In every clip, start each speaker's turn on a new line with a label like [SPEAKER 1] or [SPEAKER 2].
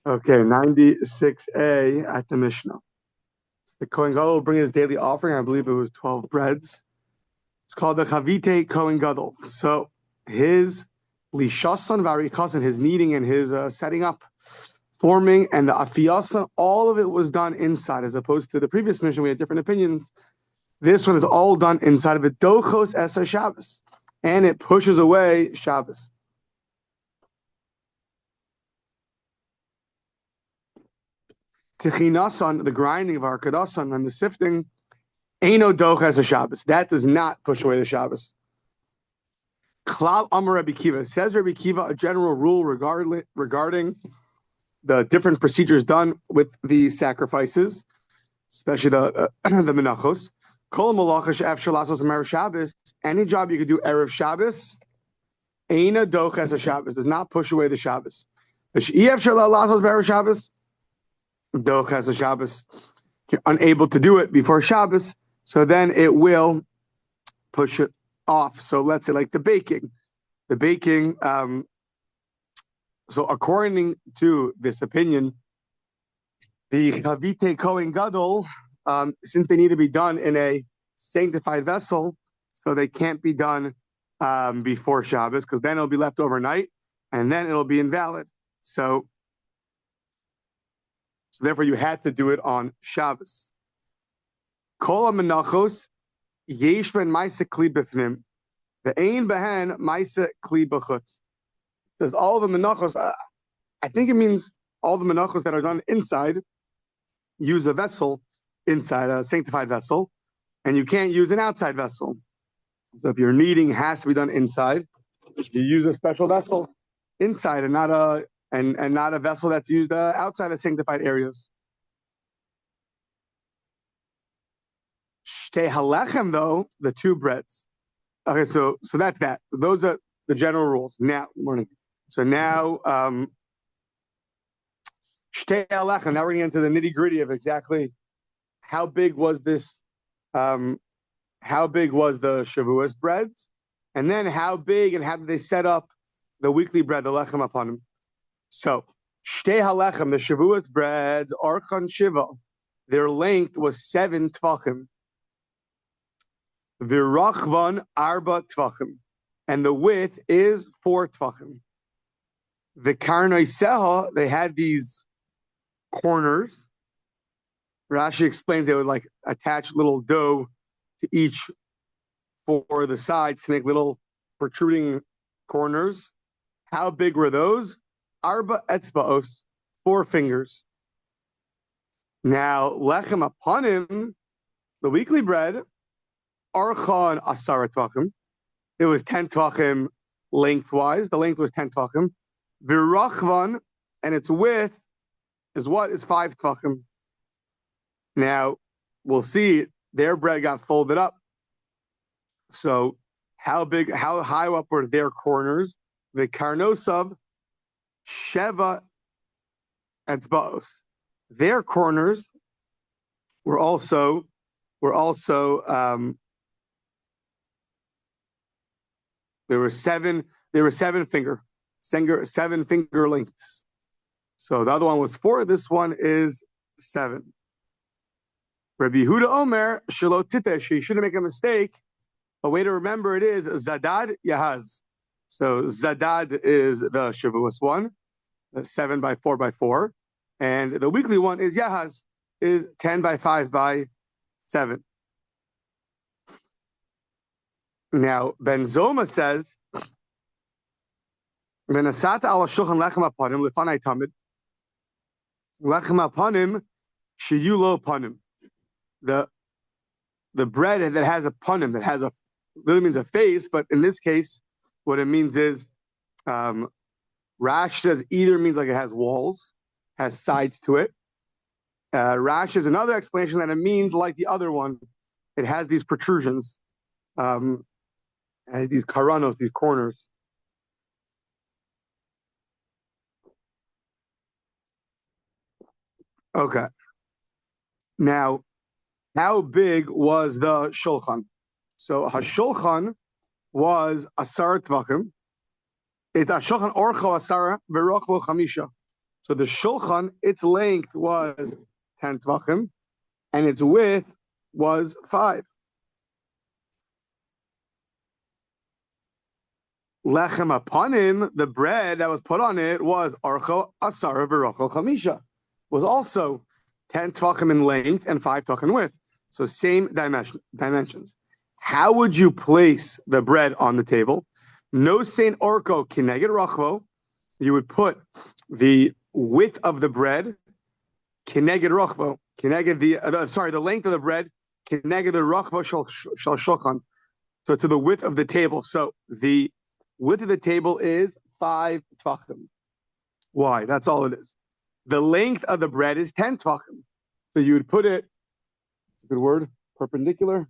[SPEAKER 1] Okay, 96a at the Mishnah. The Kohen Gadol will bring his daily offering. I believe it was 12 breads. It's called the Chavite Kohen Gadol. So his lishasan varikasan, his kneading and his setting up, forming, and the afiyasan, all of it was done inside, as opposed to the previous Mishnah. We had different opinions. This one is all done inside of it. Dochos esa Shabbos, and it pushes away Shabbos. Tichinasan, the grinding of our kadasan and the sifting, Eino doches a Shabbos. That does not push away the Shabbos. Klal Amar Rabbi Kiva. Says Rabbi Kiva a general rule regarding the different procedures done with the sacrifices, especially the Menachos. Kol malacha she'efshar lasos erev Shabbos. Any job you could do erev Shabbos, Eino doches a Shabbos, does not push away the Shabbos. She'efshar lasos erev Shabbos, doches a Shabbos. You're unable to do it before Shabbos, so then it will push it off. So let's say like the baking. So according to this opinion, the Chavite Kohen Gadol, since they need to be done in a sanctified vessel, so they can't be done before Shabbos, because then it'll be left overnight, and then it'll be invalid. So therefore, you had to do it on Shabbos. Kol Menachos yesh ben ma'aseh kli b'fnim, ve'ein behen ma'aseh kli b'chutz. Says all the Menachos. I think it means all the Menachos that are done inside use a vessel inside, a sanctified vessel, and you can't use an outside vessel. So if your kneading has to be done inside, you use a special vessel inside and not a vessel that's used outside of sanctified areas. Shtei halechem, though, the two breads. Okay, so that's that. Those are the general rules. Now, morning. So now, shtei halechem. Now we're getting into the nitty gritty of exactly how big was this. How big was the Shavuos breads, and then how big and how did they set up the weekly bread, the lechem upon them? So, shtei halechem, the Shavuos breads, archon shiva, their length was 7 tvachim. Virachvan arba tvachim, and the width is 4 tvachim. The karnoiseha, they had these corners. Rashi explains they would like attach little dough to each for the sides to make little protruding corners. How big were those? Arba etzbaos, 4 fingers. Now, lechem upon him, the weekly bread, archon asara tvachim. It was 10 tvachim lengthwise. The length was 10 tvachim. Virachvan, and its width is what? Is 5 tvachim. Now, we'll see their bread got folded up. So, how high up were their corners? The karnosav, Sheva etzbaos. Their corners were also there were seven finger lengths. So the other one was 4. This one is 7. Rabbi Yehuda Omer shelo titesh. You shouldn't make a mistake. A way to remember it is Zadad Yahaz. So Zadad is the Shavuos one, 7 by 4 by 4, and the weekly one is Yahaz, is 10 by 5 by 7. Now Ben Zoma says, "Menasata al shulchan lechem apanim lefanai tamid, lechem apanim sheyulo panim." The bread that has a panim, that has literally means a face, but in this case, what it means is, Rash says either means like it has walls, has sides to it. Rash is another explanation that it means like the other one, it has these protrusions, these karanos, these corners. Okay. Now, how big was the shulchan? So hashulchan was asar tvachim. It's a shulchan orcho asara v'rochvo chamisha. So the shulchan, its length was 10 tvachim, and its width was 5. Lechem apanim, the bread that was put on it was archo asara v'rocho chamisha, was also 10 tvachim in length and 5 tvachim in width. So same dimensions. How would you place the bread on the table? No saint orko kineged rachvo. You would put the width of the bread kineged rachvo, kineged the length of the bread kineged the rachvo shal shulchan. So to the width of the table. So the width of the table is 5 tvachim. Why? That's all it is. The length of the bread is 10 tvachim. So you would put it, it's a good word, perpendicular.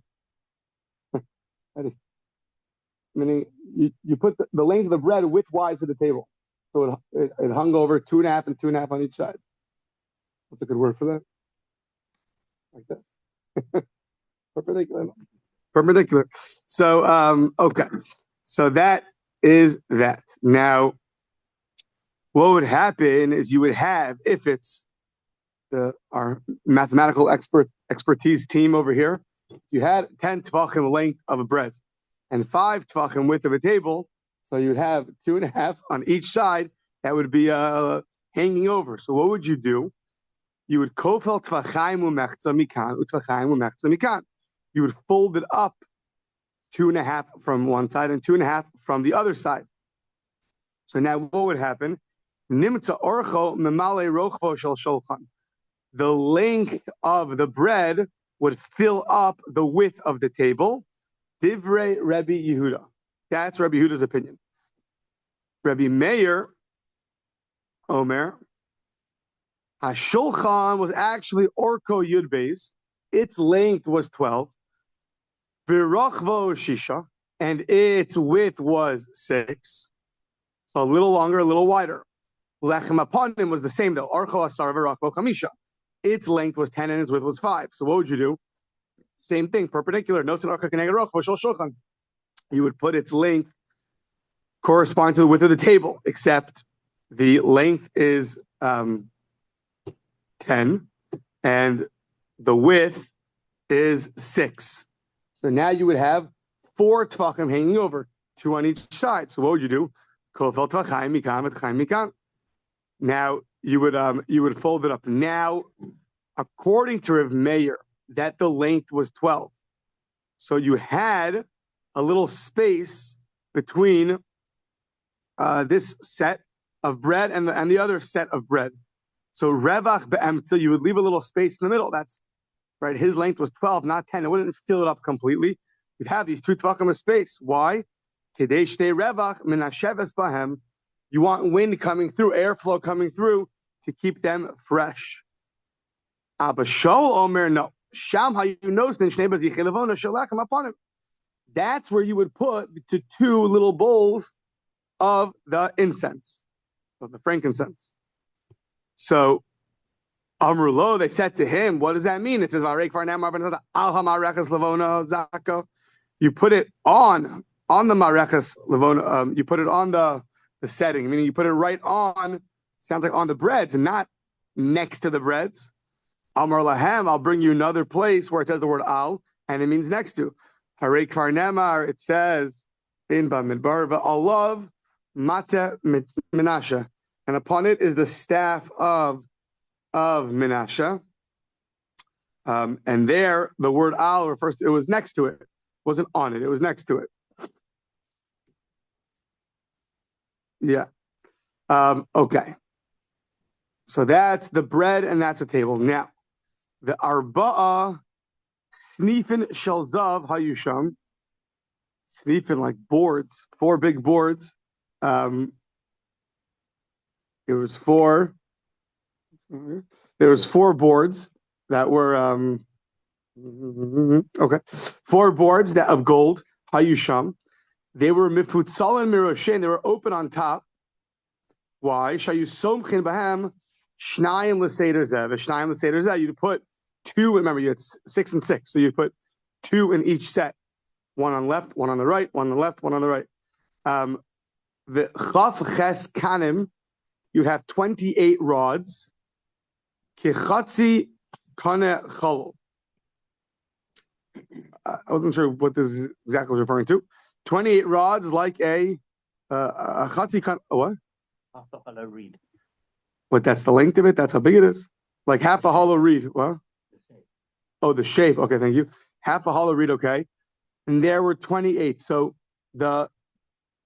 [SPEAKER 1] Meaning you put the length of the bread widthwise to the table. So it hung over 2.5 and 2.5 on each side. What's a good word for that? Like this. Perpendicular. Perpendicular. So, okay. So that is that. Now, what would happen is you would have, if it's our mathematical expertise team over here, you had 10 tvachim length of a bread and 5 tvachim width of a table, so you would have 2.5 on each side that would be hanging over. So what would you do? You would kofel tvachim umechza mikan u'tvachim umechza mikan. You would fold it up 2.5 from one side and 2.5 from the other side. So now what would happen? Nimtza orcho memale rochvo shel shulchan. The length of the bread would fill up the width of the table. Divrei Rabbi Yehuda. That's Rabbi Yehuda's opinion. Rabbi Meir, Omer, Hashulchan was actually orko yud beis. Its length was 12. V'rochvo shisha, and its width was 6. So a little longer, a little wider. Lechem apanim was the same though. Orcho asar v'rochvo chamisha. Its length was 10 and its width was 5. So what would you do? Same thing, perpendicular. No sin archa keneged rochvo shel shulchan. You would put its length correspond to the width of the table, except the length is 10 and the width is 6. So now you would have 4 tvachim hanging over, 2 on each side. So what would you do? Kofel tvachim mikan v'tvachim mikan. Now you would fold it up. Now, according to Rav Meir, that the length was 12. So you had a little space between this set of bread and the other set of bread. So revach be'emtza, you would leave a little space in the middle. That's right. His length was 12, not 10. It wouldn't fill it up completely. You'd have these 2 tvachim of space. Why? Kedei shtei revach min hasheves bahem. You want wind coming through, airflow coming through to keep them fresh. Abba Shaul Omer, no. Sham hayunostin shnei bazichei levona shalachem upon him. That's where you would put the 2 little bowls of the incense, of the frankincense. So, Amrulo, they said to him, what does that mean? It says, you put it on the Marekas Levona, you put it on the setting, meaning you put it right on, sounds like on the breads, and not next to the breads. Amar Lahem, I'll bring you another place where it says the word al, and it means next to. Harei Kvar Nemar, it says in Bamidbar, Alav Mata Menashe, and upon it is the staff of Menashe. And there, the word al refers to, it was next to it. It wasn't on it, it was next to it. Yeah. Okay. So that's the bread and that's a table. Now, the arba'a snifin shel zav hayusham. Snifin, like boards, 4 big boards. There was 4 boards that were okay. 4 boards that of gold, hayusham. They were mifutzal and miroshen. They were open on top. Why? Shayu somchin bahem shnayim l'seder zeh. Shnayim l'seder zeh. You'd put 2. Remember, you had 6 and 6, so you'd put 2 in each set. 1 on the left, 1 on the right, 1 on the left, 1 on the right. The chaf ches kanim. you'd have 28 rods. Kichatzi kane chalol. I wasn't sure what this exactly was referring to. 28 rods, like a chatzi kan. What?
[SPEAKER 2] Half a hollow reed.
[SPEAKER 1] What? That's the length of it. That's how big it is. Like half a hollow reed. What? Oh, the shape. Okay, thank you. Half a hollow reed. Okay, and there were 28. So the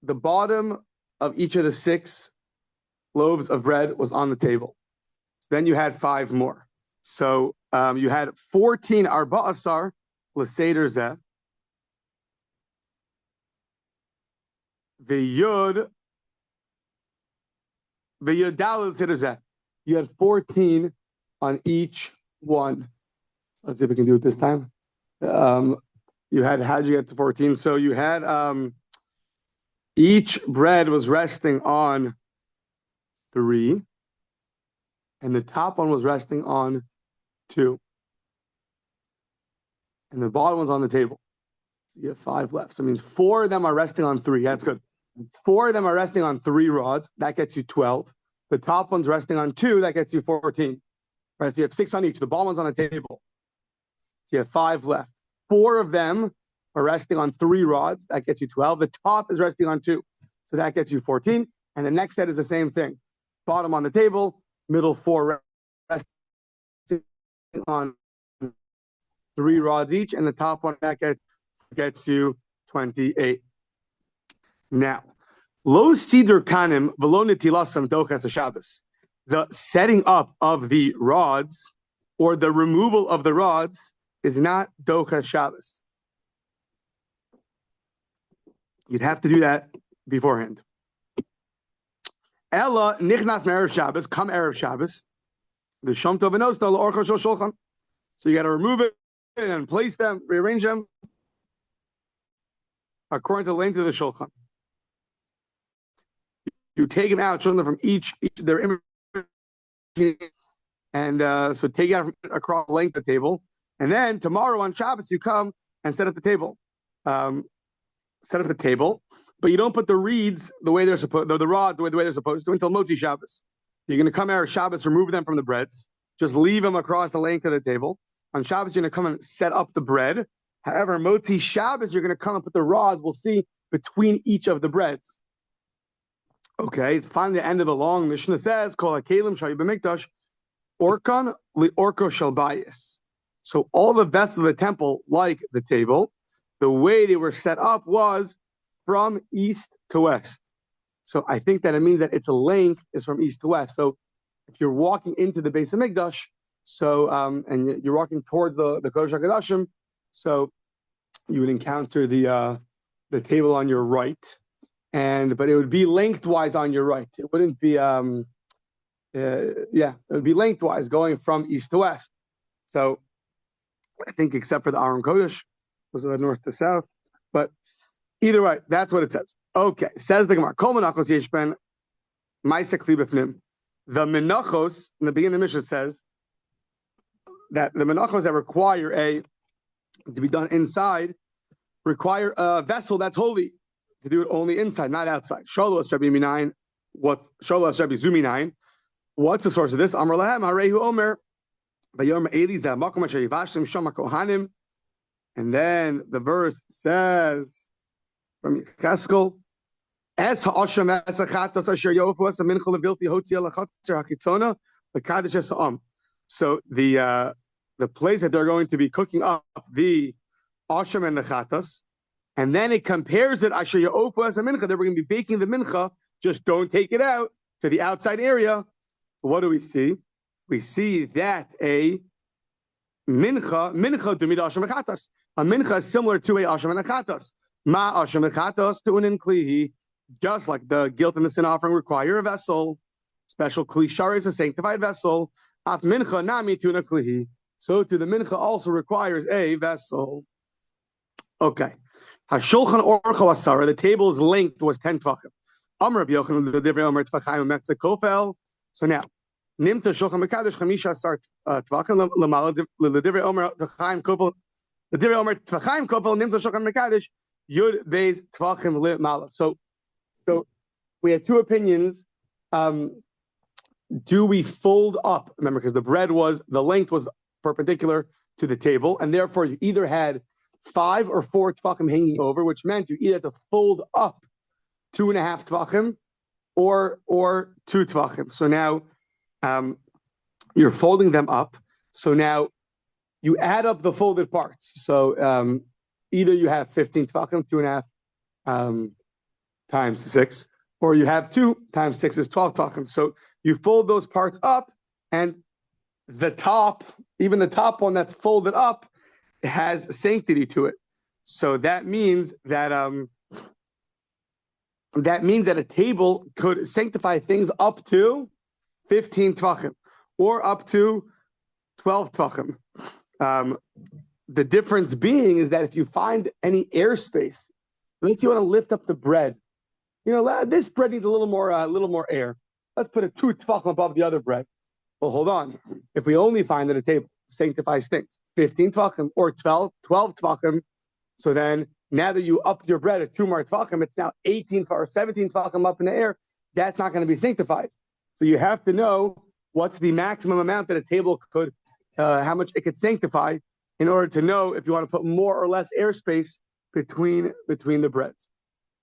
[SPEAKER 1] bottom of each of the 6 loaves of bread was on the table. So then you had 5 more. So you had 14 arba'asar l'seder zeh. The yud l'seder zeh. You had 14 on each one. Let's see if we can do it this time. You had, how'd you get to 14? So you had each bread was resting on 3, and the top one was resting on 2, and the bottom one's on the table. So you have 5 left. So it means 4 of them are resting on 3. That's good. 4 of them are resting on 3 rods. That gets you 12. The top one's resting on 2. That gets you 14. Right? So you have 6 on each. The bottom one's on the table. So you have 5 left. 4 of them are resting on 3 rods. That gets you 12. The top is resting on 2. So that gets you 14. And the next set is the same thing. Bottom on the table, middle 4 resting on 3 rods each, and the top one that gets you 28. Now, lo siddur kanim v'lo netilasam dochas Shabbos. The setting up of the rods or the removal of the rods is not dochas Shabbos. You'd have to do that beforehand. Ella nichnas me'erev Shabbos, come erev Shabbos. The shom tov v'nosta l'orcha shel shulchan. So you got to remove it and place them, rearrange them according to the length of the shulchan. You take them out, show them from each their image, and so take it out from across the length of the table. And then tomorrow on Shabbos, you come and set up the table. Set up the table, but you don't put the reeds the way they're supposed, the rods the way they're supposed to until Motzi Shabbos. You're going to come erev Shabbos, remove them from the breads, just leave them across the length of the table. On Shabbos, you're going to come and set up the bread. However, Motzi Shabbos, you're going to come and put the rods, we'll see, between each of the breads. Okay, finally, the end of the long Mishnah says, Kol hakelim shayu b'mikdash, orkan li'orko shel bayis. So all the vessels of the temple, like the table, the way they were set up was from east to west. So I think that it means that its length is from east to west. So if you're walking into the base of Mikdash, so and you're walking towards the Kodesh HaKodashim, so you would encounter the table on your right, but it would be lengthwise on your right. It wouldn't be it would be lengthwise going from east to west. So I think except for the Aron Kodesh, was the north to south, but either way, that's what it says. Okay, says the Gemara. Kol Menachos yesh ben ma'aseh kli b'fnim. The Menachos in the beginning of the Mishnah says that the Menachos that require to be done inside require a vessel that's holy to do it only inside, not outside. Sholos Rabbi Minayin. What Sholos Rabbi Zuminayin? What's the source of this? Amar lahem harehu omer v'yom Elizah makom asher yivashim shama kohanim. And then the verse says from Cheskel, "Es ha'asham es hachatos asher yofu es hamincha levilti hotzia lachatzer hachitzona lekadosh es ha'am." So the place that they're going to be cooking up the asham and the chatos, and then it compares it asher yofu es hamincha. That we're going to be baking the mincha. Just don't take it out to the outside area. What do we see? We see that a mincha dumid asham chatos. A mincha is similar to a asham and a chatos. Ma asham and chatos to an klihi, just like the guilt and the sin offering require a vessel. Special kli shari is a sanctified vessel. Af mincha nami to an klihi. So to the mincha also requires a vessel. Okay. Hashulchan orcha asara. The table's length was 10 tvachim. Amar Rabbi Yochanan the divrei omer tvachayim metzah kofel. So now. Nimta shulchan mekadosh chamisha asar tvachim lemala l'divrei omer tvachayim kofel. The divrei omer tvachayim kofel nimta shulchan mekadosh yud beis tvachim lemala. So we have 2 opinions do we fold up? Remember, because the length was perpendicular to the table, and therefore you either had 5 or 4 tvachim hanging over, which meant you either had to fold up 2.5 tvachim or 2 tvachim. So now you're folding them up. So now you add up the folded parts. So either you have 15 tvachim, 2.5 times 6, or you have 2 times 6 is 12 tvachim. So you fold those parts up, and the top, even the top one that's folded up, has sanctity to it. So that means that a table could sanctify things up to 15 tvachim or up to 12 tvachim. The difference being is that if you find any airspace, let's say you want to lift up the bread. This bread needs a little more air. Let's put a 2 tvachim above the other bread. Well, hold on. If we only find that a table sanctifies things 15 tvachim or 12 tvachim, so then now that you upped your bread at 2 more tvachim, it's now 18 or 17 tvachim up in the air. That's not going to be sanctified. So you have to know what's the maximum amount that a table could, how much it could sanctify, in order to know if you want to put more or less airspace between the breads.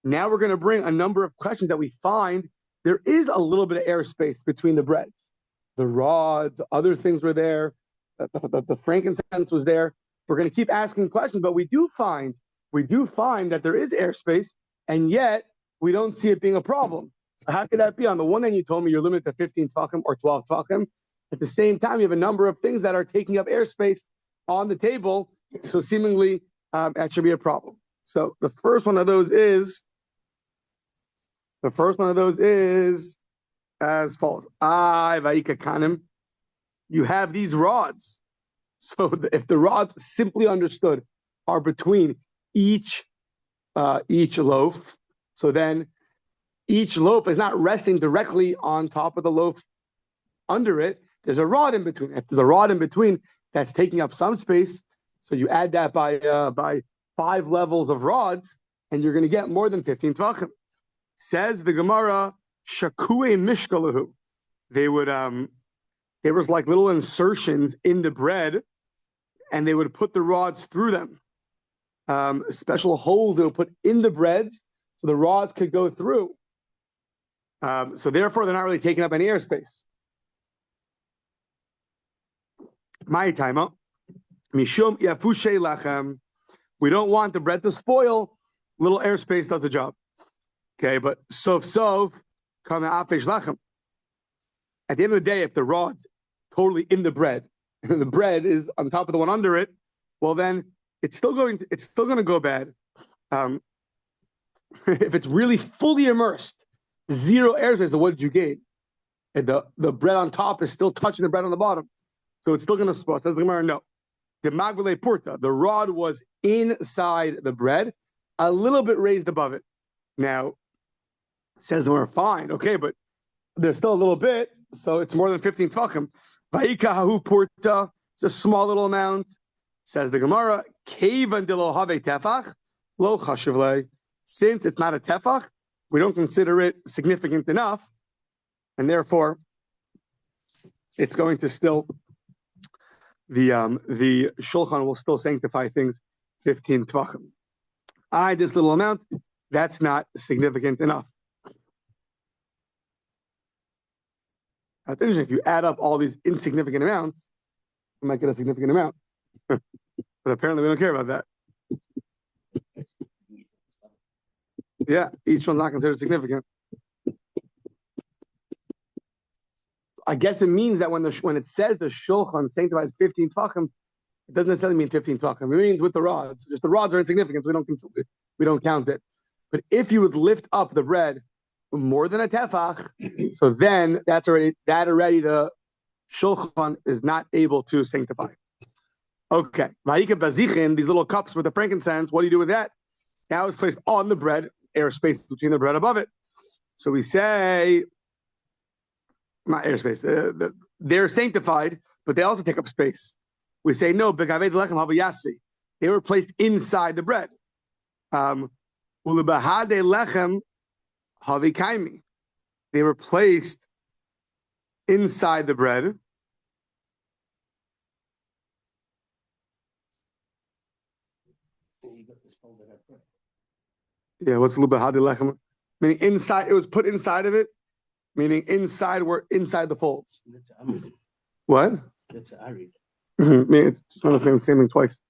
[SPEAKER 1] Now we're going to bring a number of questions that we find there is a little bit of airspace between the breads. The rods, other things were there. The frankincense was there. We're going to keep asking questions, but we do find that there is airspace, and yet we don't see it being a problem. So how could that be? On the one hand, you told me you're limited to 15 tvachim or 12 tvachim. At the same time, you have a number of things that are taking up airspace on the table. So seemingly, that should be a problem. So the first one of those is as follows. You have these rods. So if the rods, simply understood, are between each loaf, so then each loaf is not resting directly on top of the loaf under it. There's a rod in between. If there's a rod in between, that's taking up some space. So you add that by 5 levels of rods, and you're going to get more than 15 tvachim. Says the Gemara, shakue mishkalahu. They would there was like little insertions in the bread, and they would put the rods through them. Special holes they would put in the breads so the rods could go through. So therefore, they're not really taking up any airspace. My time, mishum yafushe lachem. We don't want the bread to spoil. Little airspace does the job. Okay, but sof come afesh lachem. At the end of the day, if the rod's totally in the bread and the bread is on top of the one under it, well then it's still going to go bad. If it's really fully immersed, 0 airspace, so what did you gain? And the bread on top is still touching the bread on the bottom, so it's still going to spoil. Says the Gemara, no. The magbele purta, the rod was inside the bread, a little bit raised above it. Now, says we're fine, okay, but there's still a little bit, so it's more than 15 tvachim. Vayika hahu purta, it's a small little amount. Says the Gemara, kevan delo have tefach, lo chashiv. Since it's not a tefach, we don't consider it significant enough, and therefore it's going to still the shulchan will still sanctify things 15 tvachim. This little amount, that's not significant enough. That's interesting. If you add up all these insignificant amounts, you might get a significant amount. But apparently we don't care about that. Yeah, each one's not considered significant. I guess it means that when it says the shulchan sanctifies 15 tvachim, it doesn't necessarily mean 15 tvachim. It means with the rods. Just the rods are insignificant, so we don't count it. But if you would lift up the bread more than a tefach, so then that's already the shulchan is not able to sanctify. Okay, vayika bazichin, these little cups with the frankincense. What do you do with that? Now it's placed on the bread, airspace between the bread above it. So we say, not airspace. They're sanctified, but they also take up space. We say no. Begaved lechem havayasvi. They were placed inside the bread. Ulebahade lechem havikaimi. They were placed inside the bread. Yeah, what's lubahadi lechem? Meaning inside, it was put inside of it. Meaning inside the folds. What?
[SPEAKER 2] That's arid.
[SPEAKER 1] Meaning it's not the same thing twice.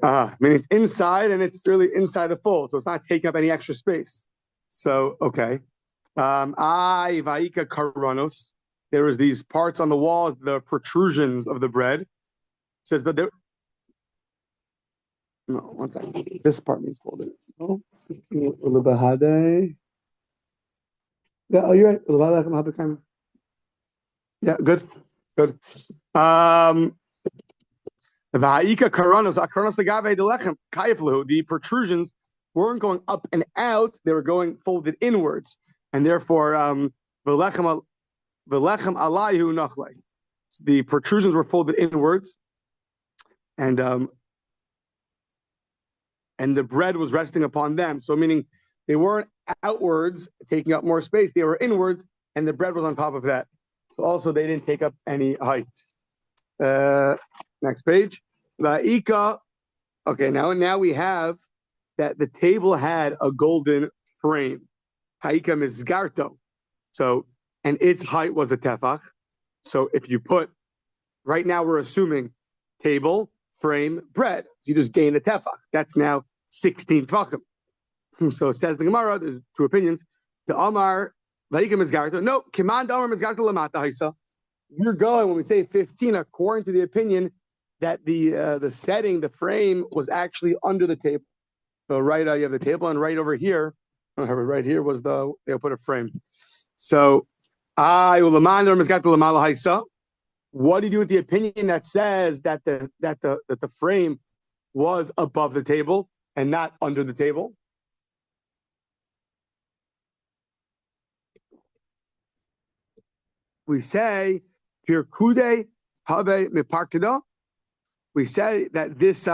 [SPEAKER 1] Meaning it's inside and it's really inside the fold, so it's not taking up any extra space. So okay. Vaika karanos. There was these parts on the walls, the protrusions of the bread. It says that there. No, one second. This part means folded. Oh, yeah, oh, you're right. Yeah, good. The protrusions weren't going up and out; they were going folded inwards, and therefore, the protrusions were folded inwards, and the bread was resting upon them. So, meaning they weren't outwards, taking up more space; they were inwards, and the bread was on top of that. So, also, they didn't take up any height. Next page. Va'ika. Okay, now we have that the table had a golden frame. Ha'ika mizgarto. So, and its height was a tefach. So if you put, right now we're assuming table, frame, bread. You just gain a tefach. That's now 16 tvachim. So it says the Gemara, there's two opinions. The Amar, Va'ika mizgarto. No, Kiman Amar mizgarto lamata haisa. You're going, when we say 15, according to the opinion that the setting, the frame, was actually under the table. So you have the table, and right over here, right here was they'll put a frame. So what do you do with the opinion that says that the frame was above the table and not under the table? We say Pirkude Have Miparkida. We say that this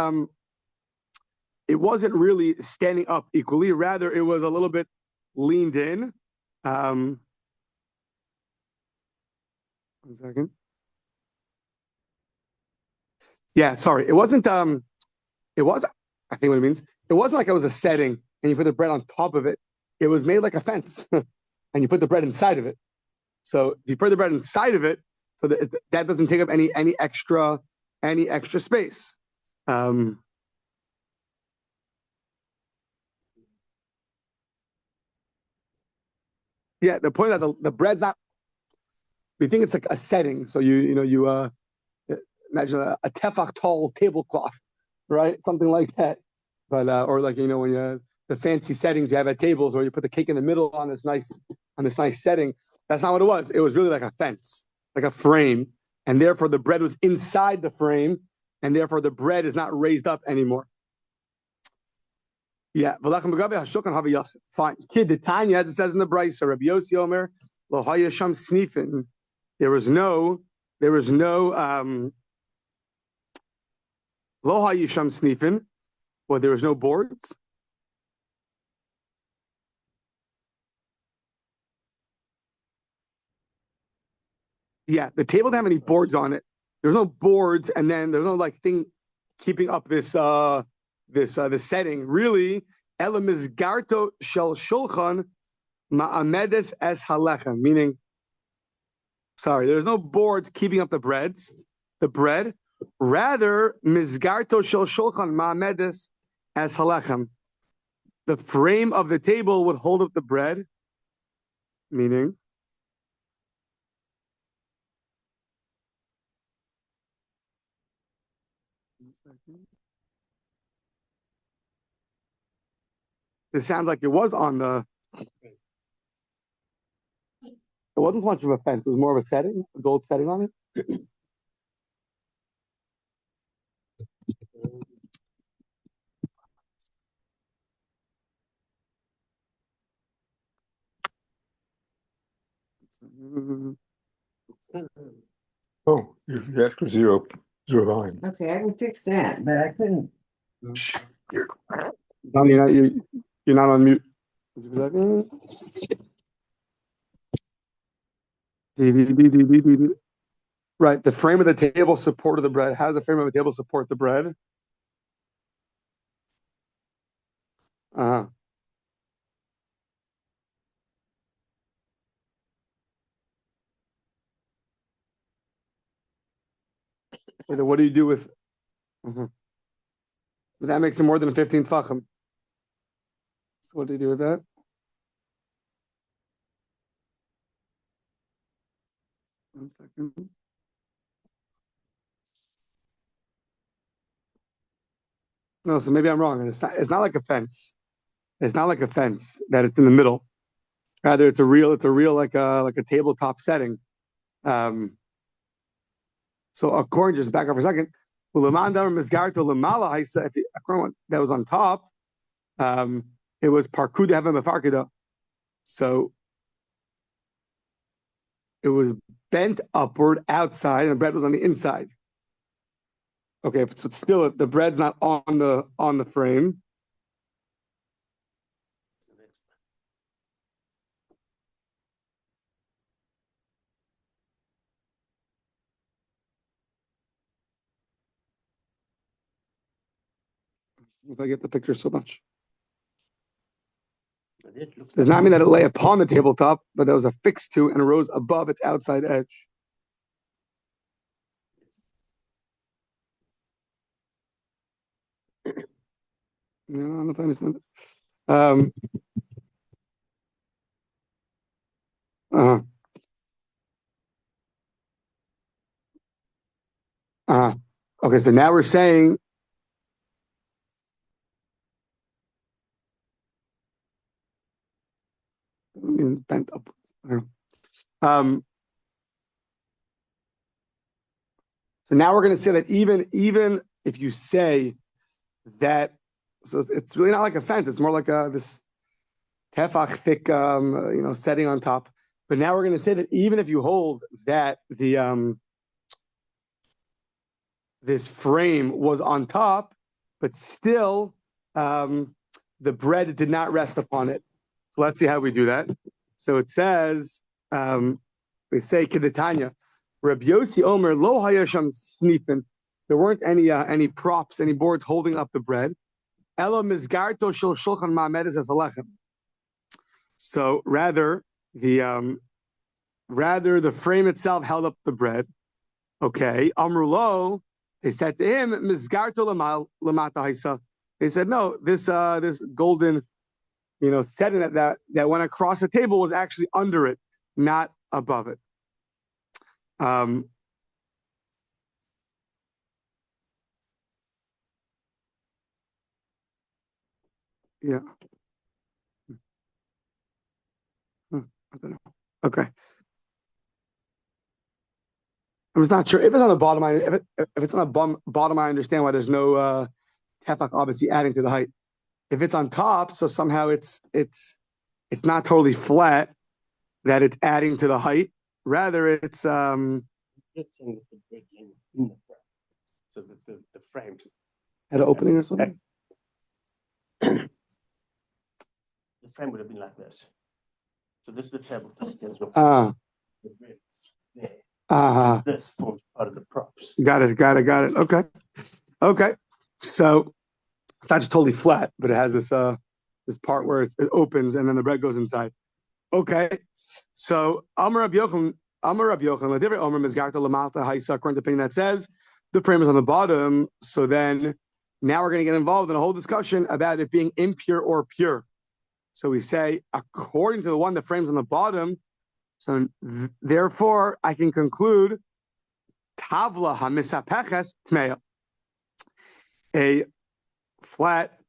[SPEAKER 1] it wasn't really standing up equally, rather it was a little bit leaned in. 1 second. Yeah, sorry. It wasn't it was, I think what it means, it wasn't like it was a setting and you put the bread on top of it. It was made like a fence and you put the bread inside of it. So if you put the bread inside of it, so that doesn't take up any extra space. Yeah, the point that the bread's not. We think it's like a setting. So you imagine a tefach tall tablecloth, right? Something like that. But or like when you the fancy settings you have at tables where you put the cake in the middle on this nice setting. That's not what it was. It was really like a fence, like a frame, and therefore the bread was inside the frame, and therefore the bread is not raised up anymore. Yeah, fine. Kid the Tanya, as it says in the Brisa, Rabbi Yossi Omer, lo hayasham snifin. There was no lo hayasham snifin. Well, there was no boards. Yeah, the table didn't have any boards on it. There was no boards, and then there was no thing keeping up this setting. Really, elamizgarto shel shulchan ma'amedes es halechem. Meaning, there's no boards keeping up the bread. Rather, mizgarto shel shulchan ma'amedes es halechem. The frame of the table would hold up the bread. Meaning. It sounds like it was on the. It wasn't so much of a fence; it was more of a setting, a gold setting on it.
[SPEAKER 3] Oh, you asked for zero volume.
[SPEAKER 4] Okay, I can fix that, but I couldn't.
[SPEAKER 1] Don, you're not on mute. Right, the frame of the table supported the bread. How does the frame of the table support the bread? Uh-huh. What do you do with? Mhm. That makes it more than 15 tefachim. So what do you do with that? One second. No, so maybe I'm wrong. It's not like a fence. It's not like a fence that it's in the middle. Rather, it's a real like a tabletop setting. So according, just back up for a second, that was on top, it was parkuda heaven mefarkida. So it was bent upward outside, and the bread was on the inside. Okay, so it's still the bread's not on the frame. If I get the picture so much. Does not mean that it lay upon the tabletop, but there was affixed to and rose above its outside edge. I don't know if I understand it. Okay, so now we're saying bent upwards. So now we're going to say that even if you say that, so it's really not like a fence; it's more like this tefach thick, setting on top. But now we're going to say that even if you hold that this frame was on top, but still the bread did not rest upon it. So let's see how we do that. So it says, we say Kedetanya, Rabbi Yossi Omer lo hayasham snifin. There weren't any props, any boards holding up the bread. Elo mizgarto shel shulchan ma'amedes as alechem. So rather the frame itself held up the bread. Okay, Amrulo, they said to him, mizgarto lamata haisa. They said no, this golden setting that went across the table was actually under it, not above it. Yeah. I don't know. Okay. I'm just not sure if it's on the bottom. If it's on the bottom, I understand why there's no tefach obviously adding to the height. If it's on top, so somehow it's not totally flat, that it's adding to the height. Rather, it's
[SPEAKER 2] So the frames
[SPEAKER 1] at an opening or something.
[SPEAKER 2] The frame would have been like this. So this is the table. This forms part of the props.
[SPEAKER 1] Got it. Okay. So it's not just totally flat, but it has this part where it opens and then the bread goes inside. Okay. So Amar Rabbi Yochanan, according to opinion that says the frame is on the bottom. So then now we're going to get involved in a whole discussion about it being impure or pure. So we say, according to the one that frames on the bottom, so therefore I can conclude tavla hamisapeches tmeya, a flat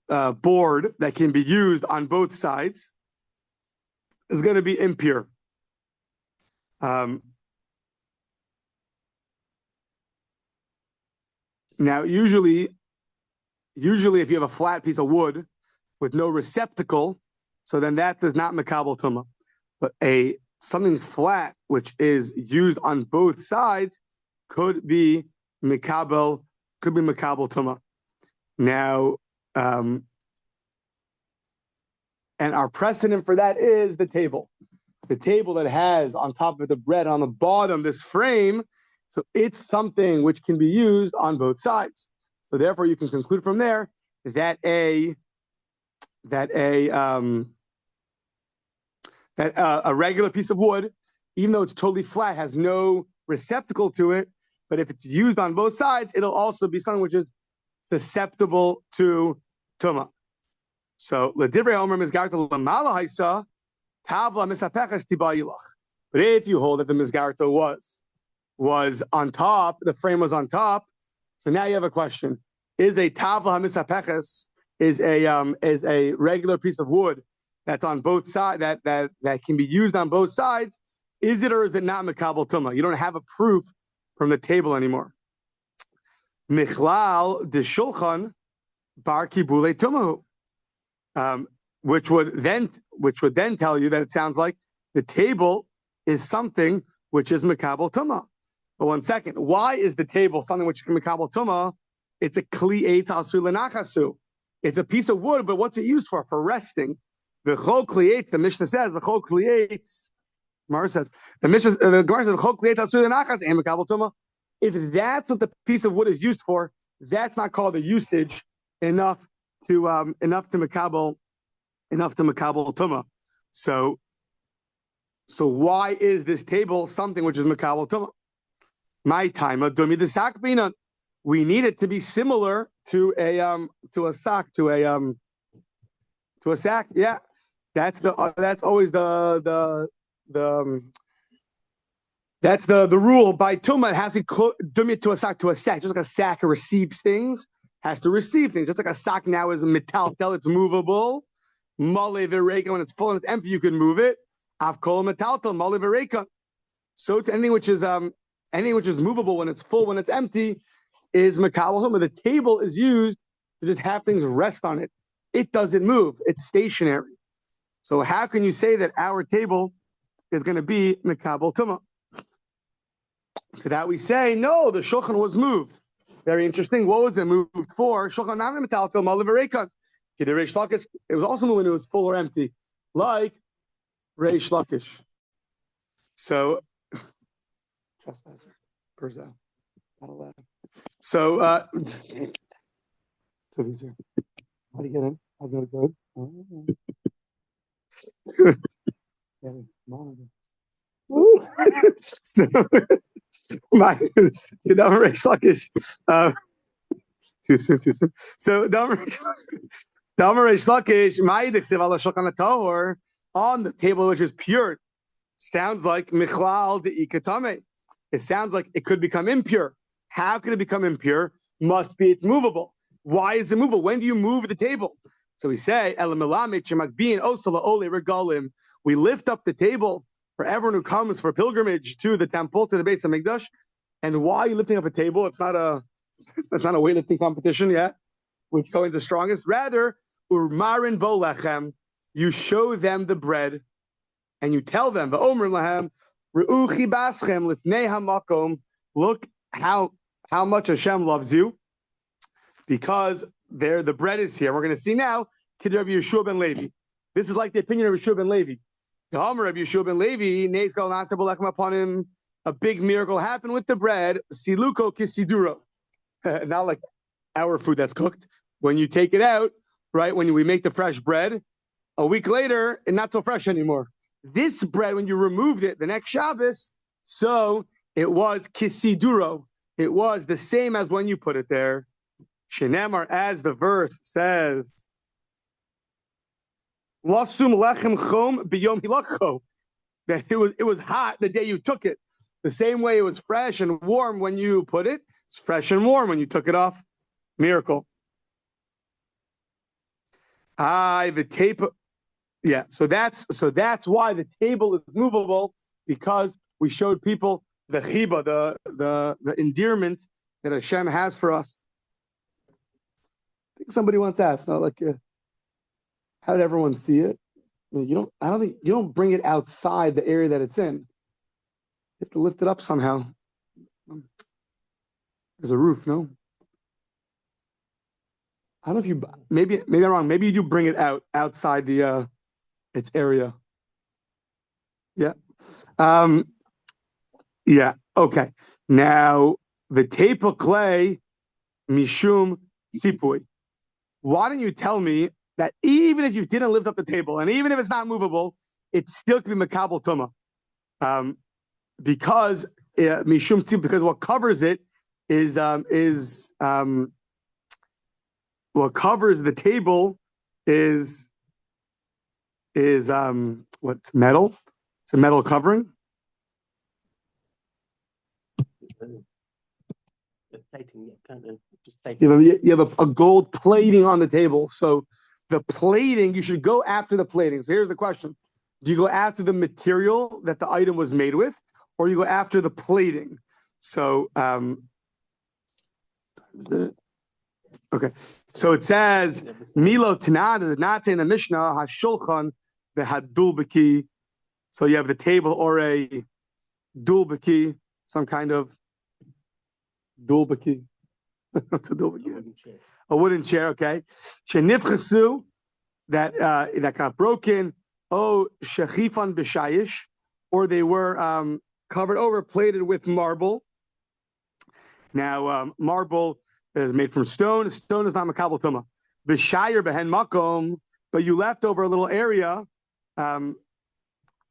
[SPEAKER 1] board that can be used on both sides is going to be impure. Now, usually if you have a flat piece of wood with no receptacle, so then that does not makabel tuma. But something flat which is used on both sides could be makabel tuma. Now, and our precedent for that is the table. the table that has on top of the bread on the bottom this frame, so it's something which can be used on both sides. So therefore, you can conclude from there that a regular piece of wood, even though it's totally flat, has no receptacle to it, but if it's used on both sides, it'll also be something which is susceptible to tuma. So l'divrei Omer mizgarta l'mala haisa tavla misapeches tibayilach. But if you hold that the mizgarta was on top, the frame was on top, so now you have a question: is a tavla misapeches is a regular piece of wood that's on both sides that can be used on both sides? Is it or is it not mekabel tuma? You don't have a proof from the table anymore. Michlal de shulchan bar kibule tumahu, which would then tell you that it sounds like the table is something which is mekabel tuma. But 1 second, why is the table something which is mekabel tuma? It's a kli eitz asu lenachasu. It's a piece of wood, but what's it used for? For resting. The chol kli eitz, the Mishnah says, the chol kli eitz. Gemara says, the Gemara says, the chol kli eitz asu lenachas and mekabel tuma. If that's what the piece of wood is used for, that's not called a usage enough to mekabel tuma. So why is this table something which is mekabel tuma? My time, we need it to be similar to a sack. Yeah, that's always the rule by tuma. It has to dumit to a sack, just like a sack receives things, has to receive things. Just like a sack now is metaltel, it's movable. Male v'reika, when it's full and it's empty, you can move it. Avkol metaltel, male v'reika. So to anything which is movable when it's full, when it's empty, is mekabel tuma. The table is used to just have things rest on it. It doesn't move. It's stationary. So how can you say that our table is going to be mekabel tuma? To that we say, no, the shulchan was moved. Very interesting. What was it moved for? Shulchan not metaltel male v'reika. It was also moved when it was full or empty, like Reish Lakish. So, trespasser, Perza, not allowed. So, how do you get in? How's it go? So, my Reish Lakish. Too soon. So, Reish Lakish, on the table which is pure, sounds like michlal de ikatame. It sounds like it could become impure. How could it become impure? Must be it's movable. Why is it movable? When do you move the table? So we say, we lift up the table for everyone who comes for pilgrimage to the temple, to the base of Mikdash. And why are you lifting up a table? It's not a weightlifting competition yet, which Kohen's the strongest. Rather, urmarin bo lechem, you show them the bread, and you tell them, va'omer lahem, re'uchi baschem lifnei hamakom, look how much Hashem loves you, because there the bread is here. We're going to see now, Kid Rabbi Yeshua ben Levi. This is like the opinion of Yeshua ben Levi. The Homer Rabbi Yeshua ben Levi, neis gal nasa b'lechem upon him, a big miracle happened with the bread, siluko kisiduro. Not like our food that's cooked. When you take it out, right, when we make the fresh bread, a week later, it's not so fresh anymore. This bread, when you removed it the next Shabbos, so it was kisiduro. It was the same as when you put it there. Shenemar, as the verse says, Lasum lechem chom biyom hilachcho, that it was hot the day you took it. The same way it was fresh and warm when you put it, it's fresh and warm when you took it off. Miracle. The tape. Yeah, so that's why the table is movable, because we showed people the chiba, the endearment that Hashem has for us. I think somebody once asked, how did everyone see it? You don't bring it outside the area that it's in. You have to lift it up somehow. There's a roof, no? I don't know if you, maybe I'm wrong. Maybe you do bring it outside its area. Yeah. Yeah. Okay. Now the tape of clay, mishum sipui. Why don't you tell me that even if you didn't lift up the table, and even if it's not movable, it still can be makabel tuma, because mishum tzip, because what covers it is what covers the table is what's metal? It's a metal covering.
[SPEAKER 2] The plating, kind of just plating.
[SPEAKER 1] You have a gold plating on the table. So the plating, you should go after the plating. So here's the question. Do you go after the material that the item was made with, or you go after the plating? So, okay. So it says, Milo Tanad is not in the Mishnah, Hashulchan, the Hadulbaki. So you have the table or a dulbaki, some kind of dulbaki. What's a dulbaki? A wooden chair, okay. Shenifchasu, that got broken. Oh, shechifan b'shayish, or they were covered over, plated with marble. Now, marble is made from stone. Stone is not makabel tuma. B'shayir behen makom, but you left over a little area for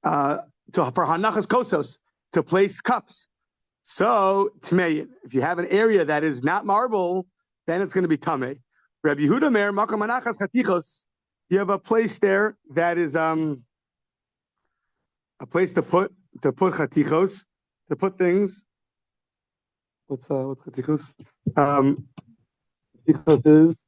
[SPEAKER 1] hanachas kosos, to place cups. So tmei, if you have an area that is not marble, then it's going to be tamei. Rabbi Yehuda Mer makom hanachas chatichos. You have a place there that is a place to put chatichos, to put things. What's chatichos? Chatichos is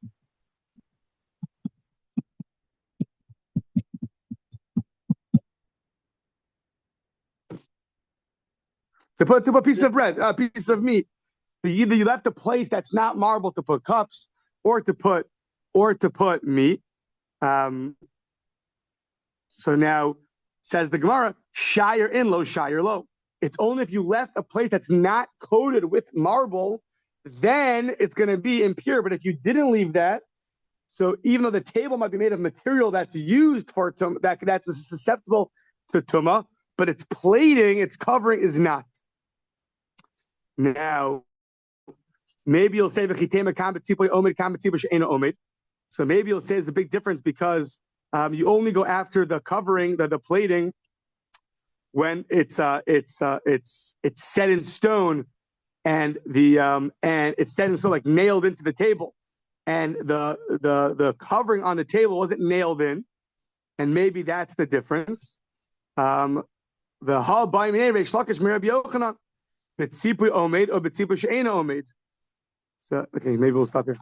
[SPEAKER 1] to put a piece of bread, a piece of meat. So either you left a place that's not marble to put cups, or to put meat. So now says the Gemara, shire in low, shire low. It's only if you left a place that's not coated with marble, then it's going to be impure. But if you didn't leave that, so even though the table might be made of material that's used for that's susceptible to tuma, but its plating, its covering is not. Now, maybe you'll say the chitema kambetzipoy omed kambetzipoy she'ena omed. So maybe you'll say there's a big difference because you only go after the covering, the plating, when it's set in stone, and it's set in stone, like nailed into the table, and the covering on the table wasn't nailed in, and maybe that's the difference. The hal ba'imei reish lakish Rabbi Yochanan betzipui omed or betzipui she'ena omed. So okay, maybe we'll stop here.